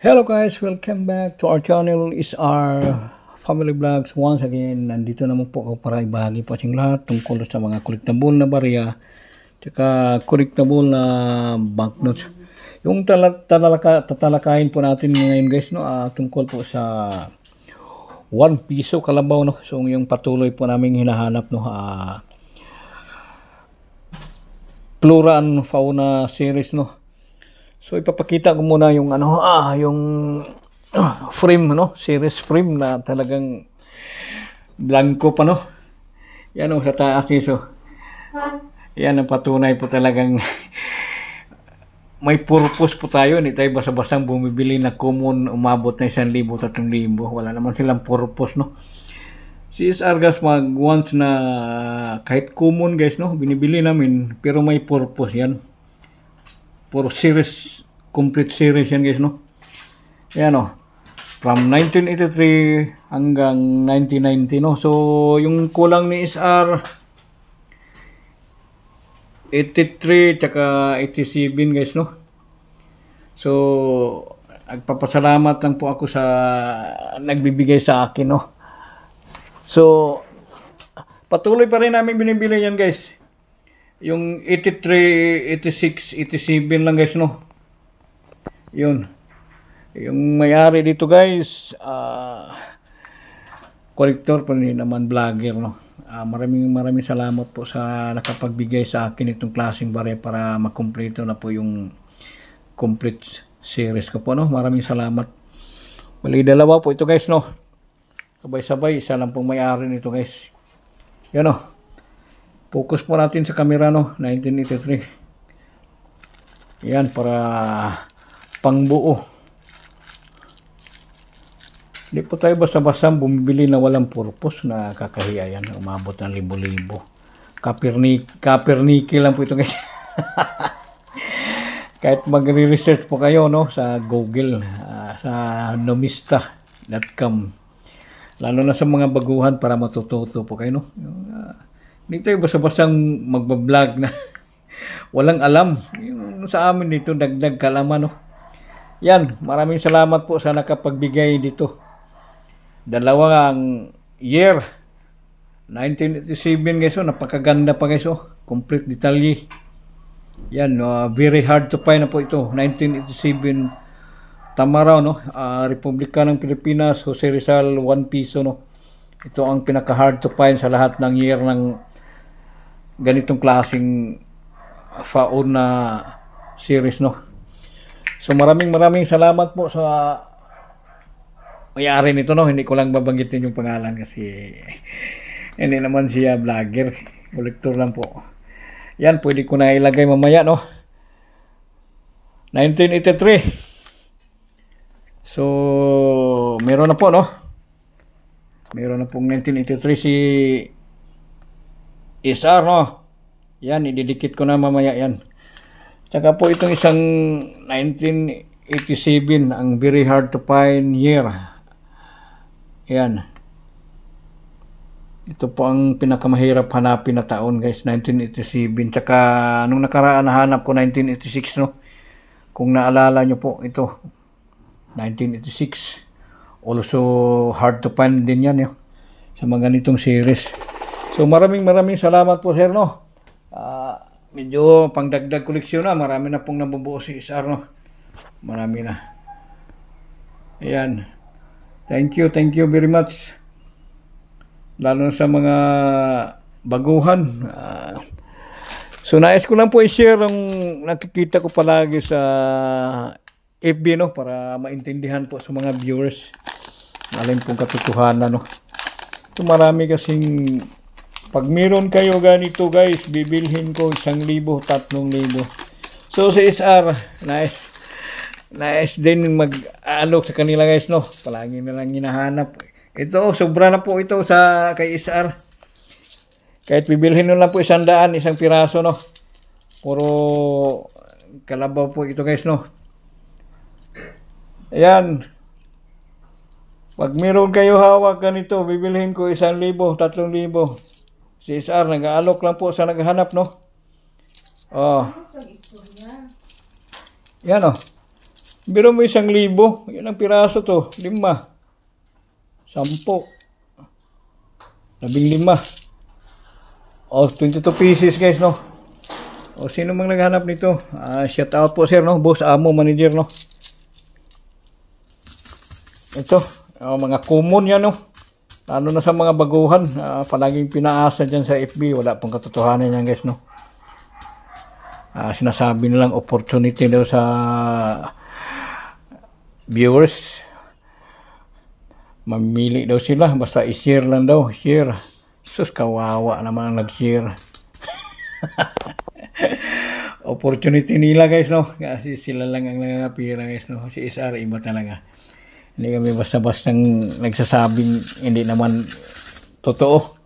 Hello guys, welcome back to our channel is our family vlogs once again. Nandito naman po ako para ibahagi po sa inyong lahat tungkol sa mga collectible na barya tsaka collectible na banknotes. Yung tatalakayin po natin ngayon guys, no, tungkol po sa 1 piso kalabaw, no. So yung patuloy po namin hinahanap, no, Flora and Fauna series, no. So ipapakita ko muna yung yung frame, no, series frame na talagang blanco pa, no. Yan sa taas niso. Yan ang patunay po talagang may purpose po tayo. Hindi tayo basta-bastang bumibili na common umabot na 1,000, 3,000. Wala naman silang purpose, no. CSR guys, once na kahit common guys, no, binibili namin pero may purpose yan. For series, complete series yan guys, no. Yan, no, from 1983 hanggang 1990, no. So yung kulang ni SR 83 tsaka 87 guys, no. So nagpapasalamat lang po ako sa nagbibigay sa akin, no. So patuloy pa rin namin binibili yan guys. Yung 83, 86, 87 lang guys, no. Yun. Yung may-ari dito guys, collector pa rin naman, vlogger, no. Maraming salamat po sa nakapagbigay sa akin itong klaseng barya para makumpleto na po yung complete series ko po, no. Maraming salamat. Bali dalawa po ito guys, no. Sabay-sabay, isa lang pong may-ari nito guys. Yan, no. Focus po natin sa camera, no, 1983. Yan, para pangbuo. Hindi po tayo basta-basta bumibili na walang purpose, na kakahiya yan. Umabot ng libo-libo. Copper-nickel lang po ito guys. Kahit magre-research po kayo, no, sa Google, sa nomista.com. Lalo na sa mga baguhan para matututo po kayo, no. Hindi tayo basta-basta magbablog na walang alam. Yung sa amin dito, dagdag kalaman, no. Yan, maraming salamat po sa nakapagbigay dito. Dalawang year, 1987 guys, oh, napakaganda pa guys, oh. Complete detalye. Yan, very hard to find na po ito. 1987 Tamaraw, no, Republika ng Pilipinas, Jose Rizal, 1 piso, no. Ito ang pinaka hard to find sa lahat ng year ng ganitong klaseng fauna series, no. So maraming salamat po sa may-ari nito, no. Hindi ko lang babanggitin yung pangalan kasi hindi naman siya vlogger, collector lang po. Yan, pwede ko na ilagay mamaya, no. 1983. So meron na po, no. Meron na pong 1983 si SR, no. Yan, ididikit ko na mamaya yan. Tsaka po itong isang 1987, ang very hard to find year. Yan. Ito po ang pinakamahirap hanapin na taon guys, 1987. Tsaka nung nakaraan nahanap ko 1986, no. Kung naalala nyo po, ito 1986. Also hard to find din yan, sa mga ganitong series. So maraming salamat po sir, no. Medyo pangdagdag koleksyon na, marami na pong nabubuo si SR, no. Marami na. Ayan. Thank you very much. Lalo sa mga baguhan. So nais ko lang po i-share ang nakikita ko palagi sa FB, no, para maintindihan po sa mga viewers alin pong katotohanan, no. So marami kasing, pag meron kayo ganito guys, bibilhin ko 1,000, 3,000. So si SR, nais din mag-alok sa kanila guys, no. Palagi na lang hinahanap. Ito, sobra na po ito sa kay SR. Kahit bibilhin nyo lang po 100, isang piraso, no. Puro kalabaw po ito guys, no. Ayan. Pag meron kayo hawak ganito, bibilhin ko 1,000, 3,000. Si SR, nag-aalok lang po sa naghahanap, no. Oh. Yan, oh. Biro mo 1,000. Yun ang piraso to. 5. 10. 15. O, 22 pieces guys, no? O, sino mang naghanap nito? Shout out po sir, no? Boss, amo, manager, no? Ito, mga common yan, no? Lalo na sa mga baguhan, palaging pinaasa dyan sa FB, wala pong katotohanan yan guys, no? Sinasabi nilang opportunity daw sa viewers. Mamili daw sila, basta i-share lang daw, share. Sus, kawawa naman ang nag-share. Opportunity nila guys, no? Kasi sila lang ang nangangapira guys, no? Si SR, iba talaga. Hindi kami basta-bastang nagsasabing hindi naman totoo.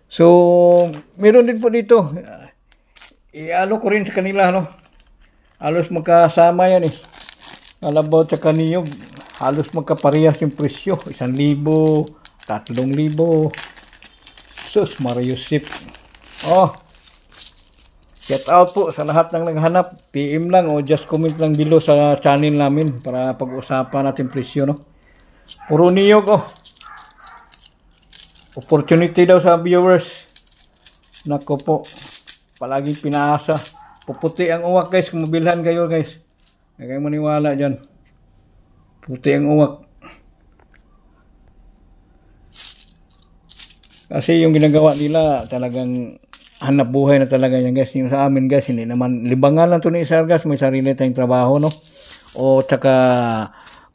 So, meron din po dito. I-ano ko rin sa kanila, no? Halos magkasama yan eh. Kalabaw at kaniyog. Halos magkaparehas yung presyo. 1,000, 3,000. Sus, Mariusip. Oh, shout out po sa lahat ng naghanap. PM lang o just comment lang below sa channel namin para pag-usapan natin presyo, no? Puro niyog, oh. Opportunity daw sa viewers. Nako po. Palaging pinaasa. Puputi ang uwak guys. Kung mabilhan kayo guys. Huwag kayong maniwala dyan. Puti ang uwak. Kasi yung ginagawa nila talagang hanap buhay na talaga yan guys. Yung sa amin guys, hindi naman, libangan lang to ni Isar guys, may sarili tayong trabaho, no? O tsaka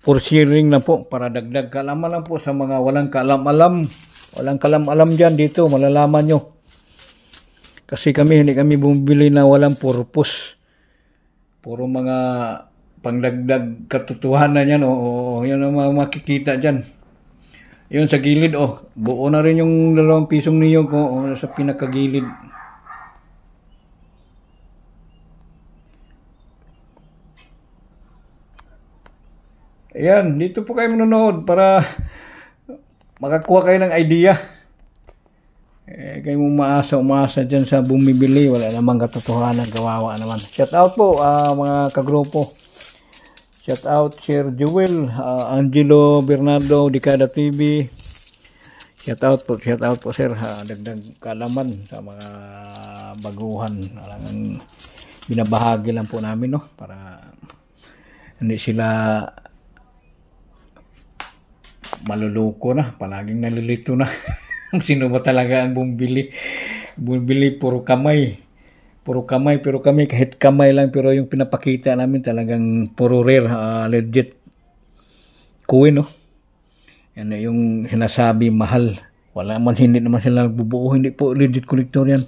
for sharing lang po, para dagdag kaalaman lang po sa mga walang kaalam-alam. Walang kaalam-alam dyan dito, malalaman nyo. Kasi kami, hindi kami bumibili na walang purpose. Puro mga pangdagdag katotohanan yan, o yan ang makikita dyan. Yun sa gilid, buo na rin yung 2 pisong niyog ko sa pinakagilid. Ayan, dito po kayo manonood para makakuha kayo ng idea. Kayo umasa dyan sa bumibili, wala namang katotohanan, kawawa naman. Shout out po mga kagrupo. Shout out Sir Jewel, Angelo Bernardo, Dicada TV. Shout out po sir, dagdag kaalaman sa mga baguhan. Alang binabahagi lang po namin, no, para hindi sila maluluko na, palaging nalilito na. Sino ba talaga ang bumibili? Bumibili puro kamay, pero kami kahit kamay lang, pero yung pinapakita namin talagang puro rare, legit coin, no? Yan na yung sinasabi mahal. Wala man, hindi naman sila bubuo, hindi po legit collector yan.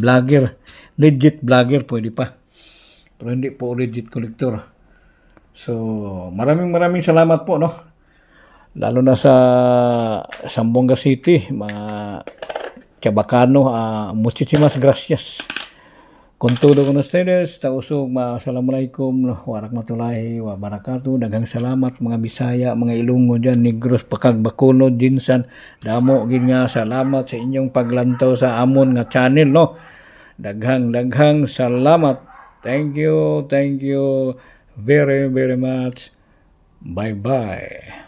Vlogger, legit vlogger pwede pa, pero hindi po legit collector. So maraming salamat po, no? Lalo na sa Zamboanga City, mga Chabacano, muchísimas gracias. Con todo con ustedes, tausog, assalamualaikum warahmatullahi wabarakatuh. Daghang salamat mga Bisaya, mga Ilonggo dyan, Negros, Pakag, Bacolod, Jinsan, damo gid nga salamat sa inyong paglantaw sa amon nga channel, no? Daghang salamat. Thank you very much. Bye bye.